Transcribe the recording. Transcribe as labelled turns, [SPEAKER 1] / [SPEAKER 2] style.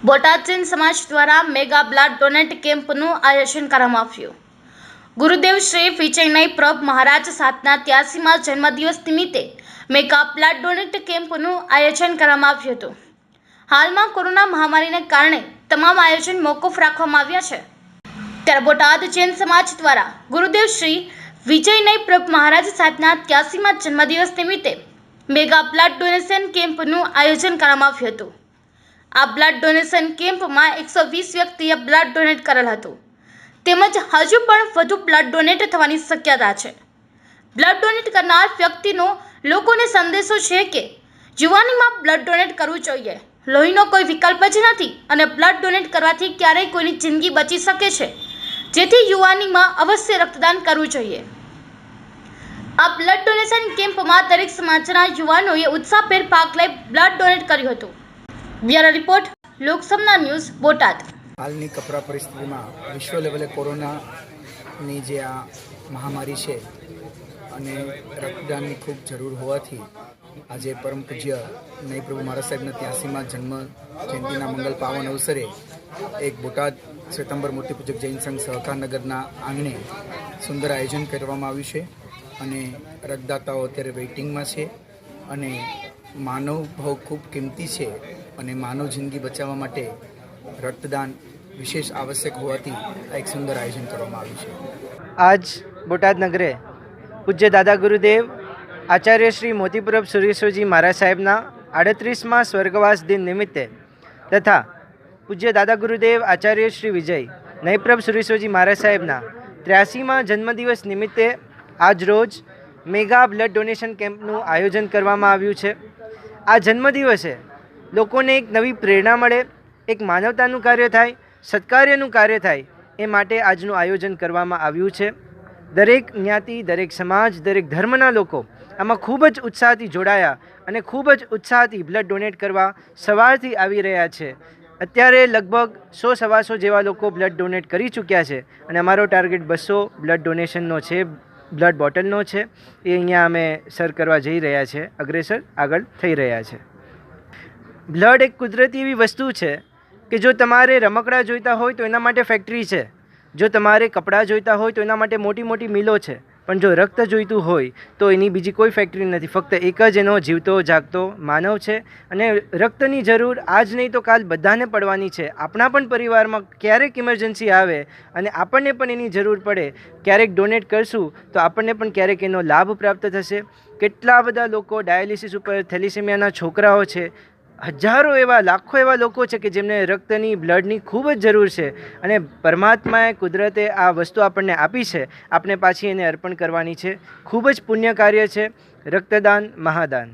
[SPEAKER 1] બોટાદ જૈન સમાજ દ્વારા mega blood donate કેમ્પનું આયોજન કરવામાં આવ્યું। ગુરુદેવ શ્રી વિજયનય પ્રભ મહારાજ સાતના 83માં જન્મદિવસ નિમિત્તે મેગા બ્લડ ડોનેટ કેમ્પનું આયોજન કરવામાં આવ્યું હતું। હાલમાં કોરોના મહામારીને કારણે તમામ આયોજન મોકૂફ રાખવામાં આવ્યા છે। ત્યારે બોટાદ જૈન સમાજ દ્વારા ગુરુદેવ શ્રી વિજયનય પ્રભ મહારાજ સાતના 83માં જન્મદિવસ નિમિત્તે મેગા બ્લડ ડોનેશન કેમ્પનું આયોજન કરવામાં આવ્યું હતું। આ બ્લડ ડોનેશન કેમ્પમાં 120 વ્યક્તિએ બ્લડ ડોનેટ કરેલ હતું તેમજ હજુ પણ વધુ બ્લડ ડોનેટ થવાની શક્યતા છે। બ્લડ ડોનેટ કરનાર વ્યક્તિનો લોકોને સંદેશો છે કે યુવાનીમાં બ્લડ ડોનેટ કરવું જોઈએ। લોહીનો કોઈ વિકલ્પ જ નથી અને બ્લડ ડોનેટ કરવાથી ક્યારેય કોઈની જિંદગી બચી શકે છે, જેથી યુવાનીમાં અવશ્ય રક્તદાન કરવું જોઈએ। આ બ્લડ ડોનેશન કેમ્પમાં દરેક સમાજના યુવાનોએ ઉત્સાહભેર ભાગ લઈ બ્લડ ડોનેટ કર્યું હતું। બ્યુરો રિપોર્ટ લોકસમના ન્યૂઝ બોટાદ।
[SPEAKER 2] હાલની કપરા પરિસ્થિતિમાં વિશ્વ લેવલે કોરોનાની જે આ મહામારી છે અને રક્તદાનની ખૂબ જરૂર હોવાથી આજે પરમ પૂજ્ય નય પ્રભુ મહારાજ સાહેબના 83માં જન્મ જયંતિના મંગલ પાવન અવસરે એક બોટાદ શ્વેતાંબર મૂર્તિ પૂજક જૈન સંઘ સહકારનગરના આંગણે સુંદર આયોજન કરવામાં આવ્યું છે અને રક્તદાતાઓ અત્યારે વેઇટિંગમાં છે અને માનવ ભાવ ખૂબ કિંમતી છે અને માનવ જિંદગી બચાવવા માટે રક્તદાન વિશેષ આવશ્યક હોવાથી આ એક સુંદર આયોજન કરવામાં આવ્યું છે।
[SPEAKER 3] આજ બોટાદ નગરે પૂજ્ય દાદા ગુરુદેવ આચાર્ય શ્રી મોતીપ્રભ સુરેશ્વરજી મહારાજ સાહેબના 38મા સ્વર્ગવાસ દિન નિમિત્તે તથા પૂજ્ય દાદા ગુરુદેવ આચાર્ય શ્રી વિજય નયપ્રભ સુરેશ્વરજી મહારાજ સાહેબના 83મા જન્મદિવસ નિમિત્તે આજ રોજ મેગા બ્લડ ડોનેશન કેમ્પનું આયોજન કરવામાં આવ્યું છે। આ જન્મદિવસે લોકોને એક નવી પ્રેરણા મળે, એક માનવતાનું કાર્ય થાય, સત્કાર્યનું કાર્ય થાય, એ માટે આજનું આયોજન કરવામાં આવ્યું છે। દરેક જ્ઞાતિ, દરેક સમાજ, દરેક ધર્મના લોકો આમાં ખૂબ જ ઉત્સાહથી જોડાયા અને ખૂબ જ ઉત્સાહથી બ્લડ ડોનેટ કરવા સવારથી આવી રહ્યા છે। અત્યારે લગભગ 100-125 જેવા લોકો બ્લડ ડોનેટ કરી ચૂક્યા છે અને અમારો ટાર્ગેટ 200 બ્લડ ડોનેશનનો છે, બ્લડ બોટલનો છે। એ અહીંયા અમે સર કરવા જઈ રહ્યા છે, અગ્રેસર આગળ થઈ રહ્યા છે। બ્લડ એક કુદરતી એવી વસ્તુ છે કે જો તમારે રમકડા જોઈતા હોય તો એના માટે ફેક્ટરી છે, જો તમારે કપડાં જોઈતા હોય તો એના માટે મોટી મોટી મિલો છે, પણ જો રક્ત જોઈતું હોય તો એની બીજી કોઈ ફેક્ટરી નથી, ફક્ત એક જ એનો જીવતો જાગતો માનવ છે। અને રક્તની જરૂર આજ નહીં તો કાલ બધાને પડવાની છે। આપણા પણ પરિવારમાં ક્યારેક ઇમરજન્સી આવે અને આપણને પણ એની જરૂર પડે, ક્યારેક ડોનેટ કરશું તો આપણને પણ ક્યારેક એનો લાભ પ્રાપ્ત થશે। કેટલા બધા લોકો ડાયાલિસિસ ઉપર, થેલિસેમિયાના છોકરાઓ છે, હજારો એવા, લાખો એવા લોકો છે કે જેમને રક્તની, બ્લડની ખૂબ જ જરૂર છે અને પરમાત્માએ, કુદરતે આ વસ્તુ આપણને આપી છે, આપણે પાછી એને અર્પણ કરવાની છે। ખૂબ જ પુણ્ય કાર્ય છે રક્તદાન, મહાદાન।